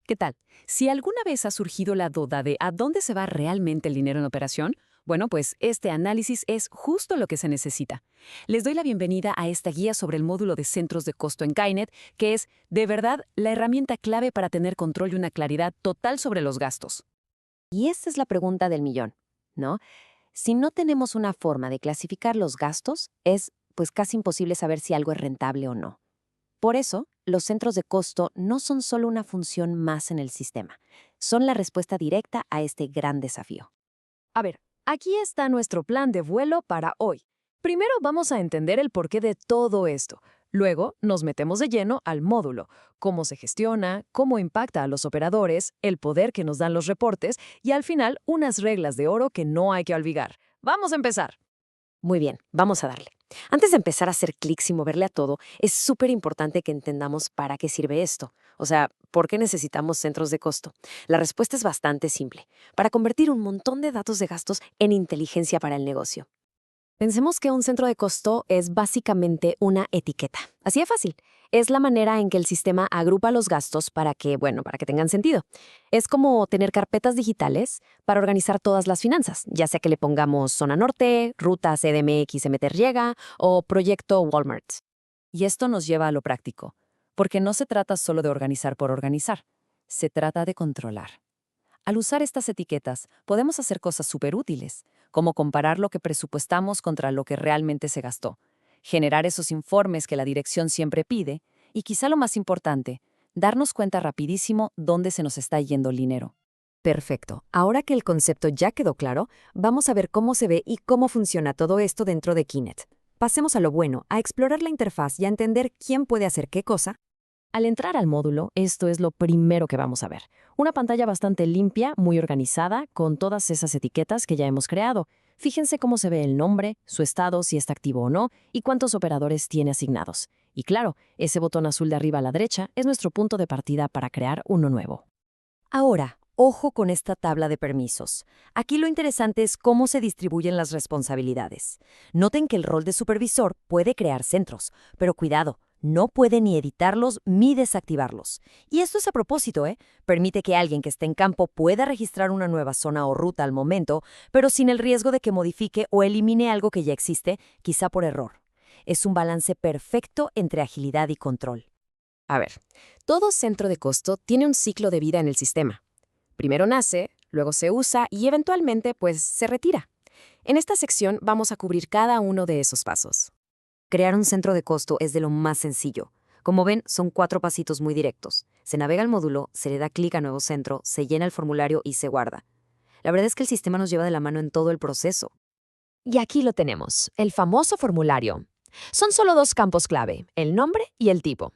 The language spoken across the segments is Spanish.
¿Qué tal? Si alguna vez ha surgido la duda de a dónde se va realmente el dinero en operación, bueno, pues este análisis es justo lo que se necesita. Les doy la bienvenida a esta guía sobre el módulo de centros de costo en Kainet, que es, de verdad, la herramienta clave para tener control y una claridad total sobre los gastos. Y esta es la pregunta del millón, ¿no? Si no tenemos una forma de clasificar los gastos, es pues casi imposible saber si algo es rentable o no. Por eso, los centros de costo no son solo una función más en el sistema, son la respuesta directa a este gran desafío. A ver, aquí está nuestro plan de vuelo para hoy. Primero vamos a entender el porqué de todo esto. Luego nos metemos de lleno al módulo, cómo se gestiona, cómo impacta a los operadores, el poder que nos dan los reportes y al final unas reglas de oro que no hay que olvidar. Vamos a empezar. Muy bien, vamos a darle. Antes de empezar a hacer clics y moverle a todo, es súper importante que entendamos para qué sirve esto. O sea, ¿por qué necesitamos centros de costo? La respuesta es bastante simple, para convertir un montón de datos de gastos en inteligencia para el negocio. Pensemos que un centro de costo es básicamente una etiqueta. Así de fácil. Es la manera en que el sistema agrupa los gastos para que tengan sentido. Es como tener carpetas digitales para organizar todas las finanzas, ya sea que le pongamos zona norte, ruta CDMX MTY o proyecto Walmart. Y esto nos lleva a lo práctico, porque no se trata solo de organizar por organizar, se trata de controlar. Al usar estas etiquetas, podemos hacer cosas súper útiles, como comparar lo que presupuestamos contra lo que realmente se gastó, generar esos informes que la dirección siempre pide y, quizá lo más importante, darnos cuenta rapidísimo dónde se nos está yendo el dinero. Perfecto. Ahora que el concepto ya quedó claro, vamos a ver cómo se ve y cómo funciona todo esto dentro de Kainet. Pasemos a lo bueno, a explorar la interfaz y a entender quién puede hacer qué cosa. Al entrar al módulo, esto es lo primero que vamos a ver. Una pantalla bastante limpia, muy organizada, con todas esas etiquetas que ya hemos creado. Fíjense cómo se ve el nombre, su estado, si está activo o no, y cuántos operadores tiene asignados. Y claro, ese botón azul de arriba a la derecha es nuestro punto de partida para crear uno nuevo. Ahora, ojo con esta tabla de permisos. Aquí lo interesante es cómo se distribuyen las responsabilidades. Noten que el rol de supervisor puede crear centros, pero cuidado, no puede ni editarlos ni desactivarlos. Y esto es a propósito, ¿eh? Permite que alguien que esté en campo pueda registrar una nueva zona o ruta al momento, pero sin el riesgo de que modifique o elimine algo que ya existe, quizá por error. Es un balance perfecto entre agilidad y control. A ver, todo centro de costo tiene un ciclo de vida en el sistema. Primero nace, luego se usa y eventualmente, pues, se retira. En esta sección vamos a cubrir cada uno de esos pasos. Crear un centro de costo es de lo más sencillo. Como ven, son 4 pasitos muy directos. Se navega al módulo, se le da clic a nuevo centro, se llena el formulario y se guarda. La verdad es que el sistema nos lleva de la mano en todo el proceso. Y aquí lo tenemos, el famoso formulario. Son solo 2 campos clave, el nombre y el tipo.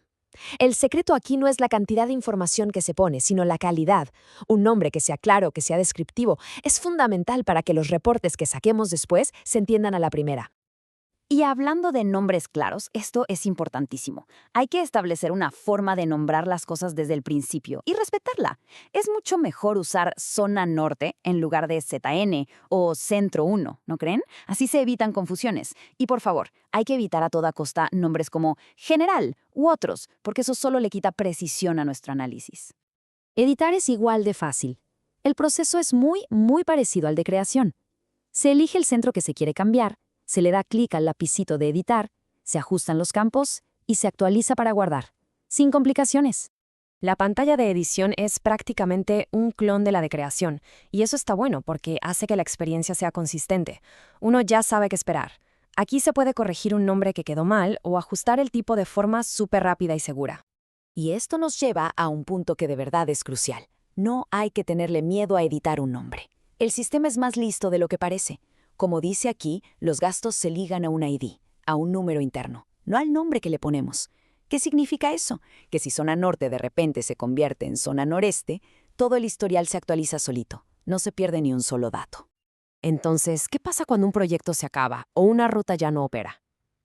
El secreto aquí no es la cantidad de información que se pone, sino la calidad. Un nombre que sea claro, que sea descriptivo, es fundamental para que los reportes que saquemos después se entiendan a la primera. Y hablando de nombres claros, esto es importantísimo. Hay que establecer una forma de nombrar las cosas desde el principio y respetarla. Es mucho mejor usar Zona Norte en lugar de ZN o Centro 1, ¿no creen? Así se evitan confusiones. Y por favor, hay que evitar a toda costa nombres como General u otros, porque eso solo le quita precisión a nuestro análisis. Editar es igual de fácil. El proceso es muy parecido al de creación. Se elige el centro que se quiere cambiar, se le da clic al lapicito de editar, se ajustan los campos y se actualiza para guardar, sin complicaciones. La pantalla de edición es prácticamente un clon de la de creación, y eso está bueno porque hace que la experiencia sea consistente. Uno ya sabe qué esperar. Aquí se puede corregir un nombre que quedó mal o ajustar el tipo de forma súper rápida y segura. Y esto nos lleva a un punto que de verdad es crucial. No hay que tenerle miedo a editar un nombre. El sistema es más listo de lo que parece. Como dice aquí, los gastos se ligan a un ID, a un número interno, no al nombre que le ponemos. ¿Qué significa eso? Que si zona norte de repente se convierte en zona noreste, todo el historial se actualiza solito, no se pierde ni un solo dato. Entonces, ¿qué pasa cuando un proyecto se acaba o una ruta ya no opera?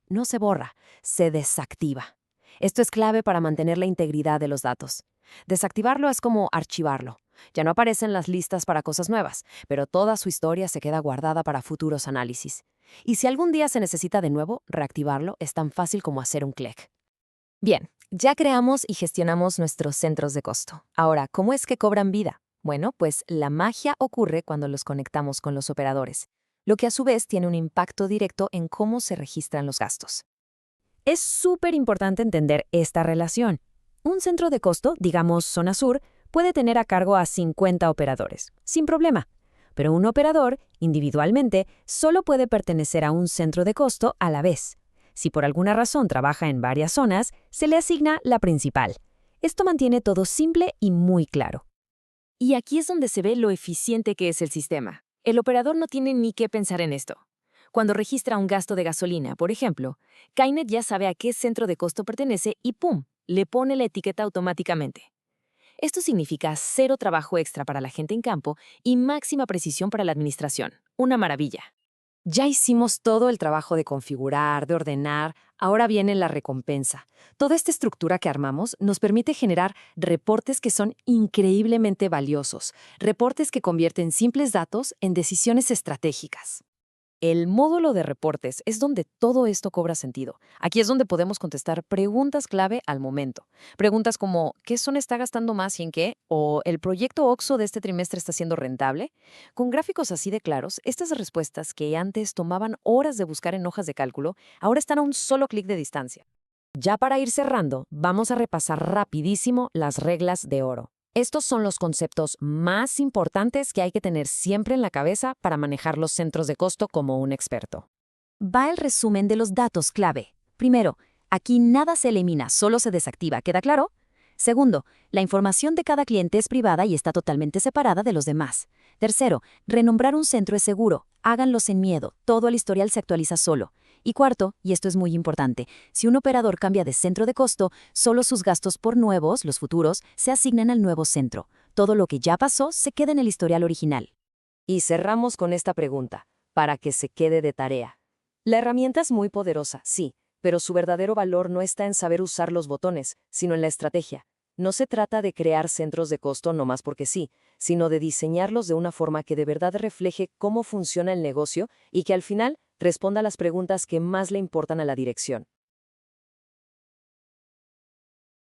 No se borra, se desactiva. Esto es clave para mantener la integridad de los datos. Desactivarlo es como archivarlo. Ya no aparecen las listas para cosas nuevas, pero toda su historia se queda guardada para futuros análisis. Y si algún día se necesita de nuevo, reactivarlo es tan fácil como hacer un clic. Bien, Ya creamos y gestionamos nuestros centros de costo. Ahora, ¿cómo es que cobran vida? Bueno, pues la magia ocurre cuando los conectamos con los operadores, lo que a su vez tiene un impacto directo en cómo se registran los gastos. Es súper importante entender esta relación. Un centro de costo, digamos zona sur, puede tener a cargo a 50 operadores, sin problema. Pero un operador, individualmente, solo puede pertenecer a un centro de costo a la vez. Si por alguna razón trabaja en varias zonas, se le asigna la principal. Esto mantiene todo simple y muy claro. Y aquí es donde se ve lo eficiente que es el sistema. El operador no tiene ni qué pensar en esto. Cuando registra un gasto de gasolina, por ejemplo, Kainet ya sabe a qué centro de costo pertenece y ¡pum!, le pone la etiqueta automáticamente. Esto significa cero trabajo extra para la gente en campo y máxima precisión para la administración. Una maravilla. Ya hicimos todo el trabajo de configurar, de ordenar, ahora viene la recompensa. Toda esta estructura que armamos nos permite generar reportes que son increíblemente valiosos, reportes que convierten simples datos en decisiones estratégicas. El módulo de reportes es donde todo esto cobra sentido. Aquí es donde podemos contestar preguntas clave al momento. Preguntas como ¿qué zona está gastando más y en qué? ¿O el proyecto OXXO de este trimestre está siendo rentable? Con gráficos así de claros, estas respuestas que antes tomaban horas de buscar en hojas de cálculo, ahora están a un solo clic de distancia. Ya para ir cerrando, vamos a repasar rapidísimo las reglas de oro. Estos son los conceptos más importantes que hay que tener siempre en la cabeza para manejar los centros de costo como un experto. Va el resumen de los datos clave. Primero, aquí nada se elimina, solo se desactiva, ¿queda claro? Segundo, la información de cada cliente es privada y está totalmente separada de los demás. Tercero, renombrar un centro es seguro, háganlo sin miedo, todo el historial se actualiza solo. Y cuarto, y esto es muy importante, si un operador cambia de centro de costo, solo sus gastos por nuevos, los futuros, se asignan al nuevo centro. Todo lo que ya pasó se queda en el historial original. Y cerramos con esta pregunta, para que se quede de tarea. La herramienta es muy poderosa, sí, pero su verdadero valor no está en saber usar los botones, sino en la estrategia. No se trata de crear centros de costo nomás porque sí, sino de diseñarlos de una forma que de verdad refleje cómo funciona el negocio y que al final responda a las preguntas que más le importan a la dirección.